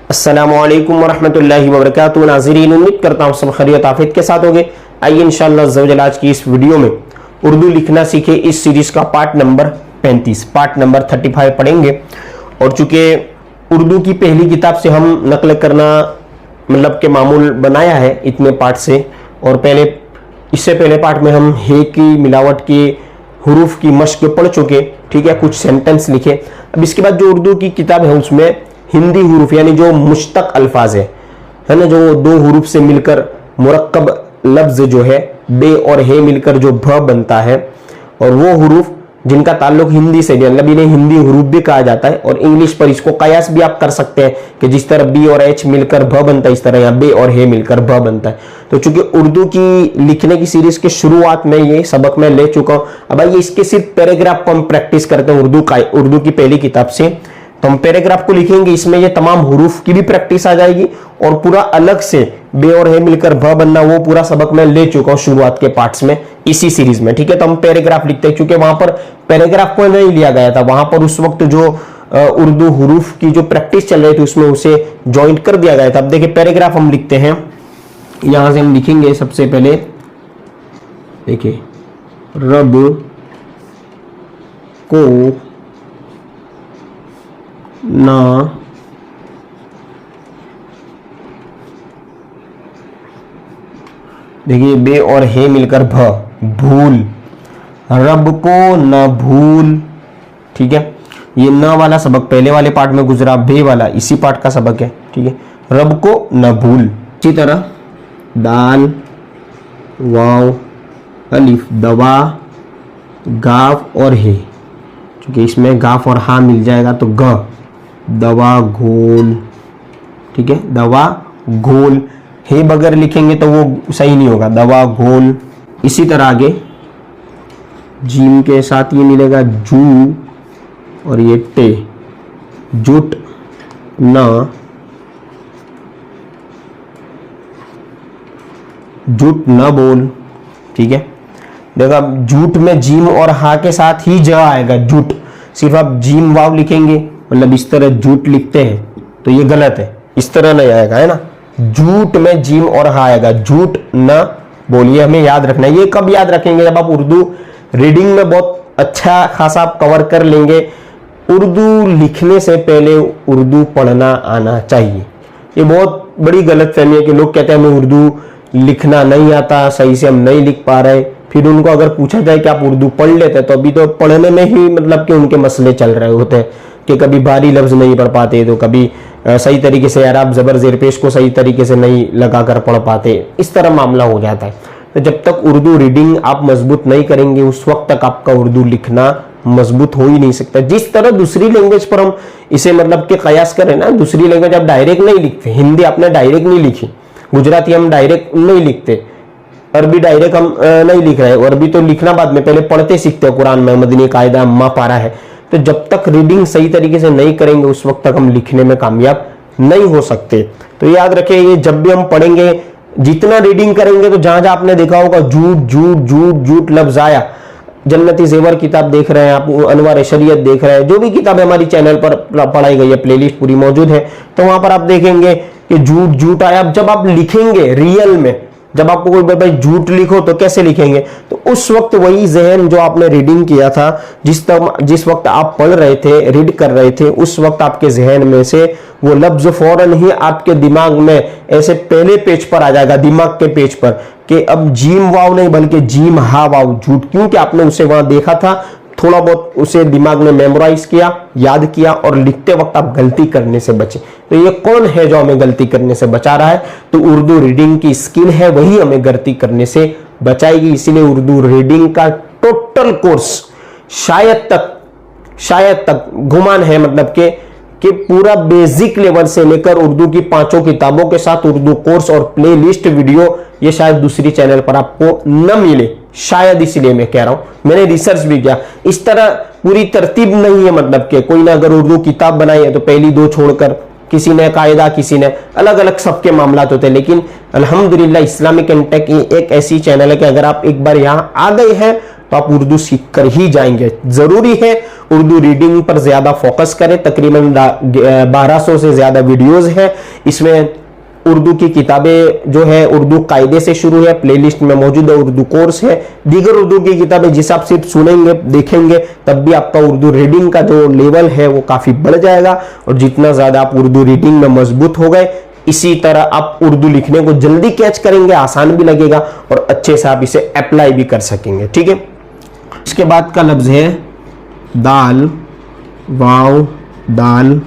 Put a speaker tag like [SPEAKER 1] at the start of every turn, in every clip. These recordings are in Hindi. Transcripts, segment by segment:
[SPEAKER 1] अस्सलामुअलैकुम वरहमतुल्लाहि वबरकातुहू। नाज़रीन, उम्मीद करता हूँ सब खैरियत आफियत के साथ होंगे। आइए इंशाअल्लाह अज़्ज़वजल आज की इस वीडियो में उर्दू लिखना सीखे इस सीरीज का पार्ट नंबर 35 पार्ट नंबर 35 पढ़ेंगे। और चूंकि उर्दू की पहली किताब से हम नकल करना मतलब के मामूल बनाया है इतने पार्ट से, और इससे पहले पार्ट में हम हे की मिलावट की हुरूफ की मश्क पढ़ चुके, ठीक है, कुछ सेंटेंस लिखे। अब इसके बाद जो उर्दू की किताब है उसमें हिंदी हुरूफ यानी जो मुश्तक अल्फाज है ना, जो दो हुरूफ से मिलकर मुरक्कब लफ्ज जो है बे और हे मिलकर जो भ बनता है, और वो हुरूफ जिनका ताल्लुक हिंदी से भी, मतलब इन्हें हिंदी हुरूफ भी कहा जाता है। और इंग्लिश पर इसको कयास भी आप कर सकते हैं कि जिस तरह बी और एच मिलकर भ बनता है इस तरह यहाँ बे और हे मिलकर भ बनता है। तो चूंकि उर्दू की लिखने की सीरीज के शुरुआत में ये सबक मैं ले चुका हूं, अब आइए इसके सिर्फ पैराग्राफ को हम प्रैक्टिस करते हैं उर्दू की पहली किताब से। तो हम पैराग्राफ को लिखेंगे, इसमें ये तमाम हुरूफ की भी प्रैक्टिस आ जाएगी और पूरा अलग से बे और हे मिलकर भ बनना वो पूरा सबक मैं ले चुका हूं शुरुआत के पार्ट्स में इसी सीरीज में, ठीक है। तो हम पैराग्राफ लिखते हैं, क्योंकि वहां पर पैराग्राफ को नहीं लिया गया था, वहां पर उस वक्त जो उर्दू हुरूफ की जो प्रैक्टिस चल रही थी उसमें उसे ज्वाइंट कर दिया गया था। अब देखिए पैराग्राफ हम लिखते हैं, यहां से हम लिखेंगे सबसे पहले, देखिए रब को ना देखिए बे और हे मिलकर भ भूल, रब को न भूल, ठीक है। ये न वाला सबक पहले वाले पार्ट में गुजरा, बे वाला इसी पार्ट का सबक है, ठीक है। रब को न भूल। इसी तरह दाल वाव अलिफ दवा गाफ और हे, क्योंकि इसमें गाफ और हा मिल जाएगा तो ग दवा घोल, ठीक है, दवा घोल। हे बगैर लिखेंगे तो वो सही नहीं होगा, दवा घोल। इसी तरह आगे जीम के साथ ये मिलेगा जू और ये टे, जुट न बोल, ठीक है। देखो अब झूठ में जीम और हा के साथ ही ज आएगा, झूठ। सिर्फ आप जीम वाव लिखेंगे, मतलब इस तरह झूठ लिखते हैं तो ये गलत है, इस तरह नहीं आएगा, है ना। झूठ में जीम और हा आएगा, झूठ न बोलिए, हमें याद रखना है। ये कब याद रखेंगे? जब आप उर्दू रीडिंग में बहुत अच्छा खासा आप कवर कर लेंगे। उर्दू लिखने से पहले उर्दू पढ़ना आना चाहिए। ये बहुत बड़ी गलतफहमी है कि लोग कहते हैं हमें उर्दू लिखना नहीं आता, सही से हम नहीं लिख पा रहे। फिर उनको अगर पूछा जाए कि आप उर्दू पढ़ लेते हैं तो अभी तो पढ़ने में ही मतलब कि उनके मसले चल रहे होते हैं कि कभी भारी लफ्ज नहीं पढ़ पाते, तो कभी सही तरीके से अरब जबर जेर पेश को सही तरीके से नहीं लगाकर पढ़ पाते, इस तरह मामला हो जाता है। तो जब तक उर्दू रीडिंग आप मजबूत नहीं करेंगे उस वक्त तक आपका उर्दू लिखना मजबूत हो ही नहीं सकता। जिस तरह दूसरी लैंग्वेज पर हम इसे मतलब कि कयास करें ना, दूसरी लैंग्वेज आप डायरेक्ट नहीं लिखते, हिंदी आपने डायरेक्ट नहीं लिखी, गुजराती हम डायरेक्ट नहीं लिखते, अरबी डायरेक्ट हम नहीं लिख रहे, अरबी तो लिखना बाद में, पहले पढ़ते सीखते हो, कुरान में मदनी कायदा अम्मा पारा है। तो जब तक रीडिंग सही तरीके से नहीं करेंगे उस वक्त तक हम लिखने में कामयाब नहीं हो सकते। तो याद रखिए, ये जब भी हम पढ़ेंगे जितना रीडिंग करेंगे तो जहां जहां आपने देखा होगा झूठ झूठ झूठ झूठ लफ्ज आया, जन्नती जेवर किताब देख रहे हैं आप, अनवार शरीयत देख रहे हैं, जो भी किताब हमारी चैनल पर पढ़ाई गई है, प्लेलिस्ट पूरी मौजूद है, तो वहां पर आप देखेंगे कि झूठ झूठ आया। जब आप लिखेंगे रियल में, जब आपको कोई भाई झूठ लिखो तो कैसे लिखेंगे, तो उस वक्त वही जहन जो आपने रीडिंग किया था, जिस वक्त आप पढ़ रहे थे, रीड कर रहे थे, उस वक्त आपके जहन में से वो लफ्ज फौरन ही आपके दिमाग में ऐसे पहले पेज पर आ जाएगा, दिमाग के पेज पर, कि अब जीम वाव नहीं बल्कि जीम हा वाव झूठ, क्योंकि आपने उसे वहां देखा था, थोड़ा बहुत उसे दिमाग में मेमोराइज किया, याद किया, और लिखते वक्त आप गलती करने से बचे। तो ये कौन है जो हमें गलती करने से बचा रहा है? तो उर्दू रीडिंग की स्किल है, वही हमें गलती करने से बचाएगी। इसीलिए उर्दू रीडिंग का टोटल कोर्स शायद तक गुमान है, मतलब कि पूरा बेसिक लेवल से लेकर उर्दू की 5 किताबों के साथ उर्दू कोर्स और प्ले लिस्ट वीडियो, ये शायद दूसरी चैनल पर आपको न मिले, शायद इसलिए मैं कह रहा हूं। मैंने रिसर्च भी किया, इस तरह पूरी तरतीब नहीं है, मतलब कि कोई ना अगर उर्दू किताब बनाई है तो पहली 2 छोड़कर किसी ने कायदा, किसी ने अलग अलग सबके मामलात होते हैं। लेकिन अल्हम्दुलिल्लाह इस्लामिक एंटेक एक ऐसी चैनल है कि अगर आप एक बार यहाँ आ गए हैं तो आप उर्दू सीख कर ही जाएंगे। जरूरी है उर्दू रीडिंग पर ज्यादा फोकस करें। तकरीबन 1200 से ज्यादा वीडियोस है, इसमें उर्दू की किताबें जो है उर्दू कायदे से शुरू है, प्लेलिस्ट में मौजूद है, उर्दू कोर्स है, दीगर उर्दू की किताबें जिस आप सिर्फ सुनेंगे देखेंगे तब भी आपका उर्दू रीडिंग का जो लेवल है वो काफी बढ़ जाएगा। और जितना ज्यादा आप उर्दू रीडिंग में मजबूत हो गए, इसी तरह आप उर्दू लिखने को जल्दी कैच करेंगे, आसान भी लगेगा और अच्छे से आप इसे अप्लाई भी कर सकेंगे। ठीक है, इसके बाद का लफ्ज है दाल, वाव दाल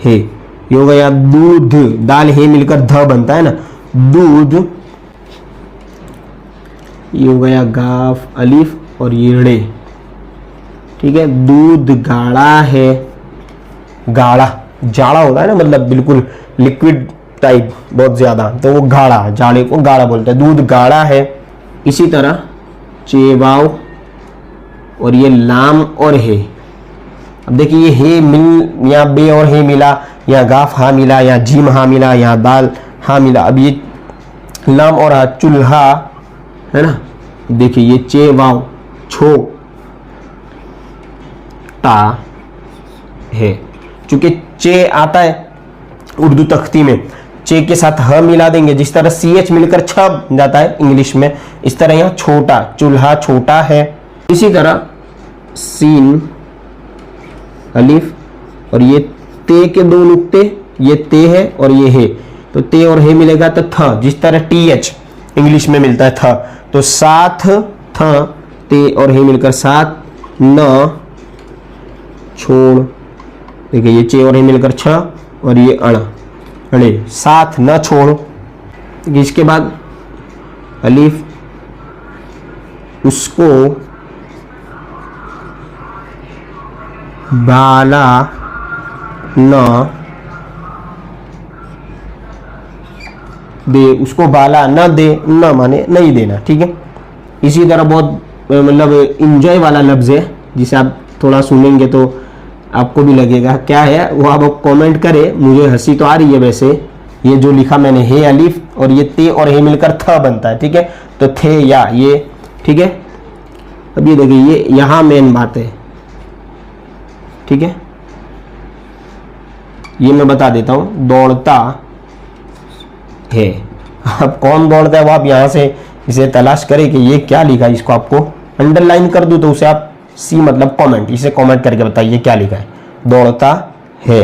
[SPEAKER 1] है, ये हो गया दूध, दाल है मिलकर ध बनता है ना, दूध। ये हो गया गाफ अलिफ और ये ड़े। ठीक है, दूध गाढ़ा है, गाढ़ा जाड़ा होता है ना, मतलब बिल्कुल लिक्विड टाइप बहुत ज्यादा, तो वो गाढ़ा, जाड़े को गाढ़ा बोलते हैं, दूध गाढ़ा है। इसी तरह चेवाव और ये लाम और है। अब देखिए ये हे मिल, यहाँ बे और हे मिला, यहाँ गाफ हा मिला, यहाँ जीम हा मिला, यहाँ दाल हा मिला। अब ये लाम और हा, चूल्हा है ना, देखिए ये चे वाव छो टा है। चूंकि चे आता है उर्दू तख्ती में, चे के साथ ह मिला देंगे, जिस तरह सी एच मिलकर छ जाता है इंग्लिश में, इस तरह यहाँ छोटा, चूल्हा छोटा है। इसी तरह सीन अलिफ और ये ते के दो नुक्ते, ये ते है और ये है, तो ते और है मिलेगा तो थ, जिस तरह टी एच इंग्लिश में मिलता है थ, तो साथ थ, ते और है मिलकर साथ, न छोड़, देखिए ये चे और है मिलकर छ और ये अण, अड़े, साथ न छोड़। इसके बाद अलिफ उसको बाला न दे, उसको बाला न दे, न माने नहीं देना। ठीक है, इसी तरह बहुत मतलब इंजॉय वाला लफ्ज है, जिसे आप थोड़ा सुनेंगे तो आपको भी लगेगा क्या है वो, आप कमेंट करें। मुझे हंसी तो आ रही है वैसे, ये जो लिखा मैंने हे अलिफ और ये ते और हे मिलकर थ बनता है। ठीक है, तो थे या ये। ठीक है, अब ये देखिए ये यहां मेन बात है। ठीक है, ये मैं बता देता हूं, दौड़ता है। अब कौन दौड़ता है वो आप यहां से इसे तलाश करें कि ये क्या लिखा है, इसको आपको अंडरलाइन कर दूं तो उसे आप सी मतलब कमेंट, इसे कमेंट करके बताइए क्या लिखा है। दौड़ता है,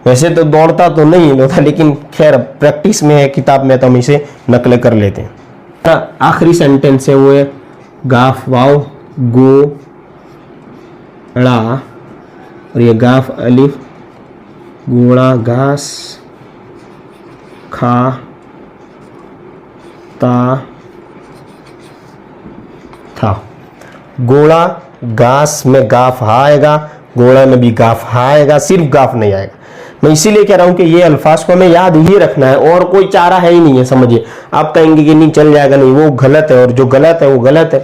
[SPEAKER 1] वैसे तो दौड़ता तो नहीं होता, लेकिन खैर प्रैक्टिस में है किताब में तो हम इसे नकल कर लेते हैं। आखिरी सेंटेंस है वो है गाफ वाव गो ड़ा और ये गाफ अलिफ गोड़ा घास खा ता था। गोड़ा घास में गाफ हा आएगा, गोड़ा में भी गाफ हा आएगा, सिर्फ गाफ नहीं आएगा। मैं इसीलिए कह रहा हूं कि ये अल्फाज को हमें याद ही रखना है और कोई चारा है ही नहीं है। समझिए, आप कहेंगे कि नहीं चल जाएगा, नहीं, वो गलत है और जो गलत है वो गलत है।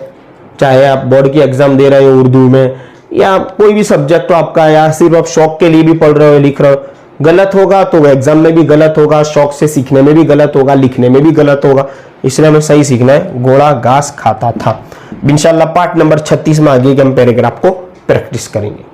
[SPEAKER 1] चाहे आप बोर्ड की एग्जाम दे रहे हो उर्दू में या कोई भी सब्जेक्ट हो आपका, या सिर्फ आप शौक के लिए भी पढ़ रहे हो लिख रहे हो, गलत होगा तो एग्जाम में भी गलत होगा, शौक से सीखने में भी गलत होगा, लिखने में भी गलत होगा। इसलिए हमें सही सीखना है। घोड़ा घास खाता था। इंशाल्लाह पार्ट नंबर 36 में आगे के हम पैराग्राफ को प्रैक्टिस करेंगे।